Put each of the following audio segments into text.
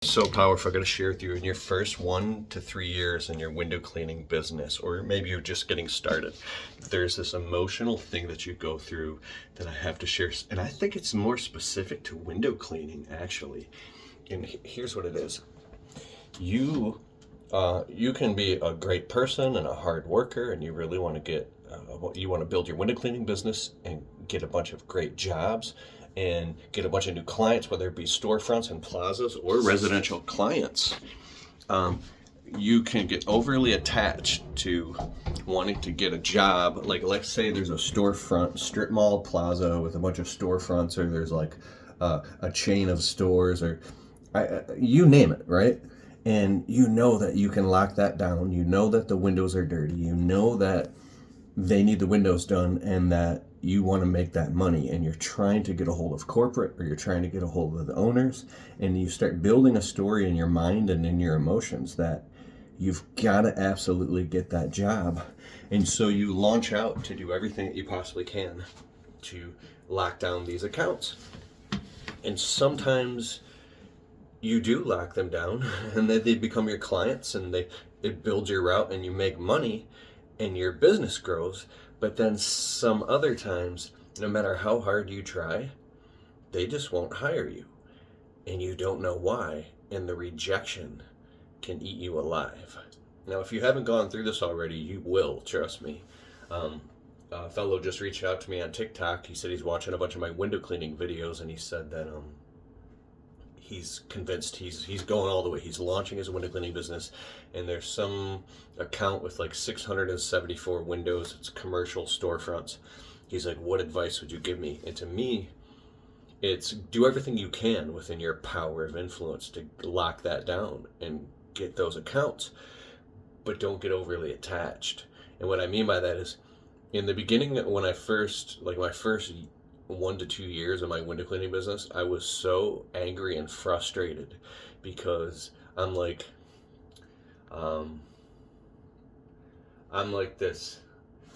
So powerful. I'm going to share with you in your first 1 to 3 years in your window cleaning business, or maybe you're just getting started. There's this emotional thing that you go through that I have to share, and I think it's more specific to window cleaning actually. And here's what it is: you can be a great person and a hard worker, and you really want to you want to build your window cleaning business and get a bunch of great jobs and get a bunch of new clients, whether it be storefronts and plazas or residential clients. You can get overly attached to wanting to get a job. Like, let's say there's a storefront strip mall plaza with a bunch of storefronts, or there's like a chain of stores, or you name it, right? And you know that you can lock that down. You know that the windows are dirty. You know that they need the windows done, and that you want to make that money, and you're trying to get a hold of corporate, or you're trying to get a hold of the owners, and you start building a story in your mind and in your emotions that you've got to absolutely get that job. And so you launch out to do everything that you possibly can to lock down these accounts. And sometimes you do lock them down, and then they become your clients, and it builds your route, and you make money and your business grows. But then some other times, no matter how hard you try, they just won't hire you, and you don't know why, and the rejection can eat you alive. Now, if you haven't gone through this already, you will, trust me. A fellow just reached out to me on TikTok. He said he's watching a bunch of my window cleaning videos, and he said that he's convinced he's going all the way. He's launching his window cleaning business, and there's some account with like 674 windows. It's commercial storefronts. He's like, what advice would you give me? And to me, it's do everything you can within your power of influence to lock that down and get those accounts, but don't get overly attached. And what I mean by that is, in the beginning, when I first, like my first 1 to 2 years of my window cleaning business, I was so angry and frustrated because I'm like this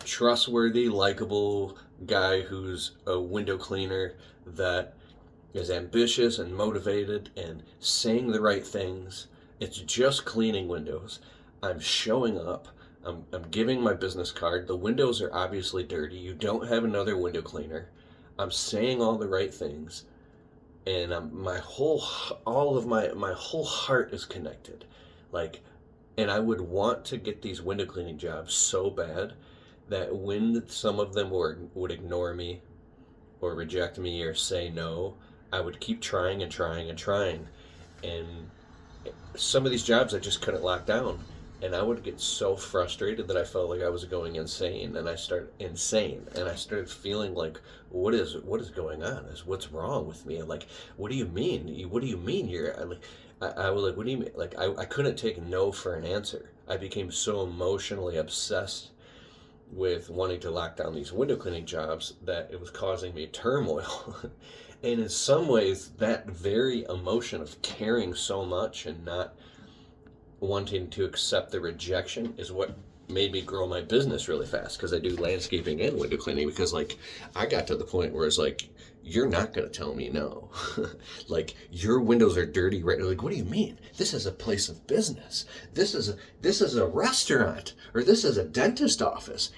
trustworthy, likable guy who's a window cleaner that is ambitious and motivated and saying the right things. It's just cleaning windows. I'm showing up. I'm giving my business card. The windows are obviously dirty. You don't have another window cleaner. I'm saying all the right things, and my whole heart is connected. And I would want to get these window cleaning jobs so bad that when some of them would ignore me or reject me or say no, I would keep trying and trying and trying. And some of these jobs I just couldn't lock down. And I would get so frustrated that I felt like I was going insane, and I started feeling like, what is going on? What's wrong with me? And like, what do you mean? What do you mean you're like? I was like, what do you mean? Like, I couldn't take no for an answer. I became so emotionally obsessed with wanting to lock down these window cleaning jobs that it was causing me turmoil. And in some ways, that very emotion of caring so much and not wanting to accept the rejection is what made me grow my business really fast, because I do landscaping and window cleaning. Because like, I got to the point where it's like, you're not going to tell me no. Like, your windows are dirty, right? Like, what do you mean? This is a place of business. This is a restaurant, or this is a dentist office.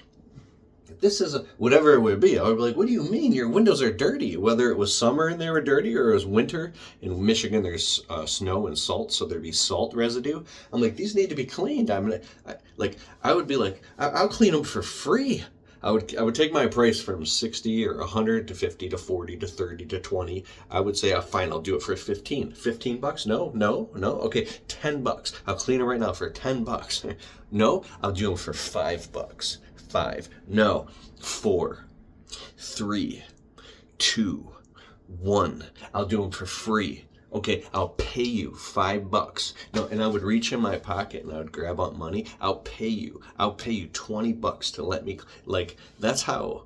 This is whatever it would be. I would be like, what do you mean your windows are dirty? Whether it was summer and they were dirty, or it was winter. In Michigan, there's snow and salt, so there'd be salt residue. I'm like, these need to be cleaned. I would be like, I'll clean them for free. I would take my price from 60 or 100 to 50 to 40 to 30 to 20. I would say, fine, I'll do it for 15. $15? No. Okay, $10. I'll clean it right now for $10. No, I'll do them for $5. 5. No. 4. 3. 2. 1. I'll do them for free. Okay, I'll pay you $5. No, and I would reach in my pocket and I would grab out money. I'll pay you $20 to let me, like, that's how,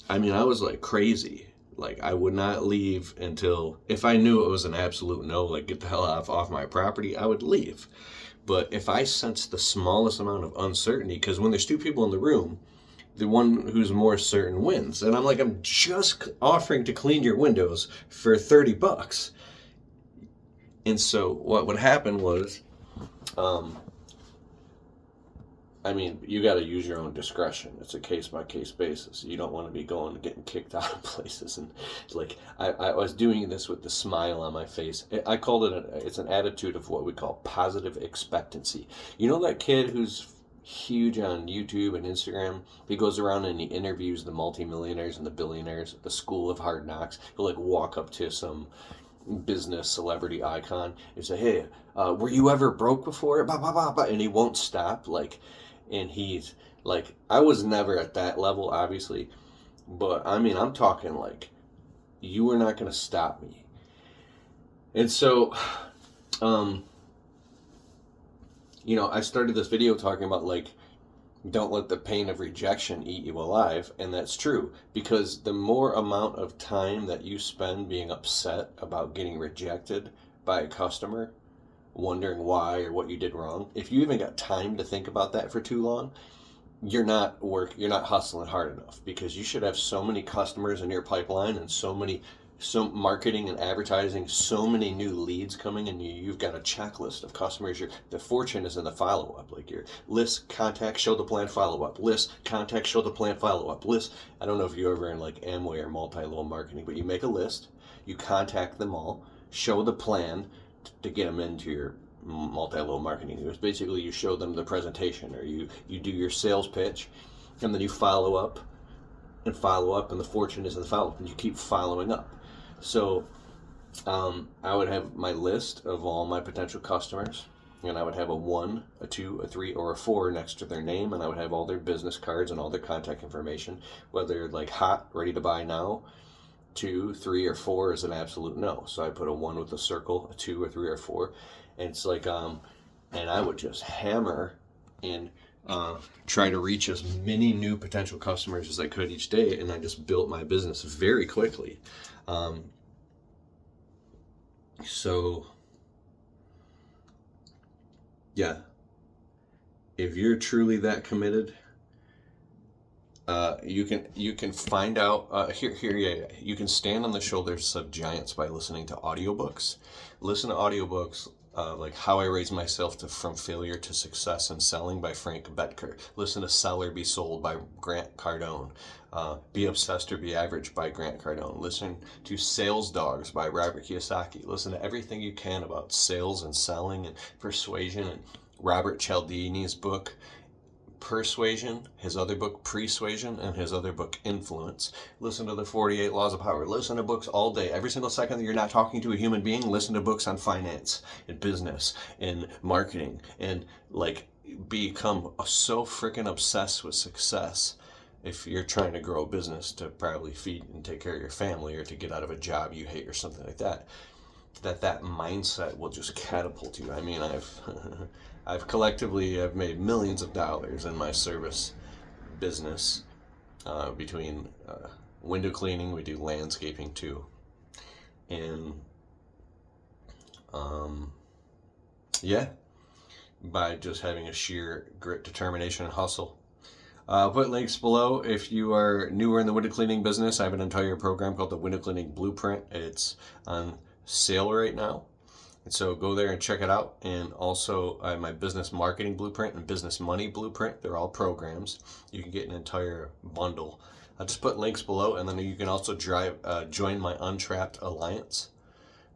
I mean, I was like crazy. Like, I would not leave until, if I knew it was an absolute no, like, get the hell off my property, I would leave. But if I sense the smallest amount of uncertainty, because when there's two people in the room, the one who's more certain wins. And I'm like, I'm just offering to clean your windows for $30. And so what would happen was, um, I mean, you got to use your own discretion. It's a case by case basis. You don't want to be going and getting kicked out of places. And like, I was doing this with the smile on my face. I called it, it's an attitude of what we call positive expectancy. You know that kid who's huge on YouTube and Instagram? He goes around and he interviews the multimillionaires and the billionaires at the School of Hard Knocks. He'll like walk up to some business celebrity icon and say, "Hey, were you ever broke before?" Bah, bah, bah, bah. And he won't stop. Like, and he's like, I was never at that level, obviously, but I mean, I'm talking like, you are not going to stop me. And so, um, I started this video talking about like, don't let the pain of rejection eat you alive. And that's true, because the more amount of time that you spend being upset about getting rejected by a customer, wondering why or what you did wrong, if you even got time to think about that for too long, you're not hustling hard enough, because you should have so many customers in your pipeline and so marketing and advertising, so many new leads coming, and you've got a checklist of customers. The fortune is in the follow-up, like your list, contact, show the plan, follow-up, list, contact, show the plan, follow-up, list. I don't know if you're ever in like Amway or multi-level marketing, but you make a list, you contact them all, show the plan to get them into your multi-level marketing. It was basically, you show them the presentation, or you do your sales pitch, and then you follow up, and the fortune is in the follow-up, and you keep following up. So I would have my list of all my potential customers, and I would have a 1, a 2, a 3, or a 4 next to their name, and I would have all their business cards and all their contact information, whether like hot, ready to buy now, 2, 3, or 4 is an absolute no. So I put a 1 with a circle, a 2, or 3, or 4, and it's like, and I would just hammer and try to reach as many new potential customers as I could each day, and I just built my business very quickly. So yeah, if you're truly that committed, you can find out yeah, you can stand on the shoulders of giants by listening to audiobooks. Listen to audiobooks like How I Raised Myself from Failure to Success in Selling by Frank Bettker. Listen to Sell or Be Sold by Grant Cardone. Be Obsessed or Be Average by Grant Cardone. Listen to Sales Dogs by Robert Kiyosaki. Listen to everything you can about sales and selling and persuasion, and Robert Cialdini's book Persuasion, his other book Persuasion, and his other book Influence. Listen to the 48 Laws of Power. Listen to books all day. Every single second that you're not talking to a human being, listen to books on finance and business and marketing, and like become so freaking obsessed with success if you're trying to grow a business to probably feed and take care of your family, or to get out of a job you hate or something like that. That mindset will just catapult you. I mean, I've made millions of dollars in my service business, between window cleaning, we do landscaping too, and yeah, by just having a sheer grit, determination, and hustle. I'll put links below. If you are newer in the window cleaning business, I have an entire program called the Window Cleaning Blueprint. It's on sale right now, and so go there and check it out. And also I have my Business Marketing Blueprint and Business Money Blueprint. They're all programs. You can get an entire bundle. I'll just put links below, and then you can also join my Untrapped Alliance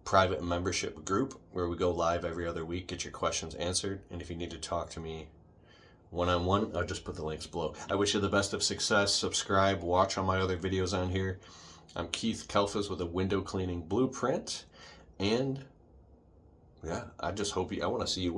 private membership group, where we go live every other week, get your questions answered. And if you need to talk to me one-on-one, I'll just put the links below. I wish you the best of success. Subscribe, watch all my other videos on here. I'm Keith Kelfas with a Window Cleaning Blueprint. And yeah, I just hope I want to see you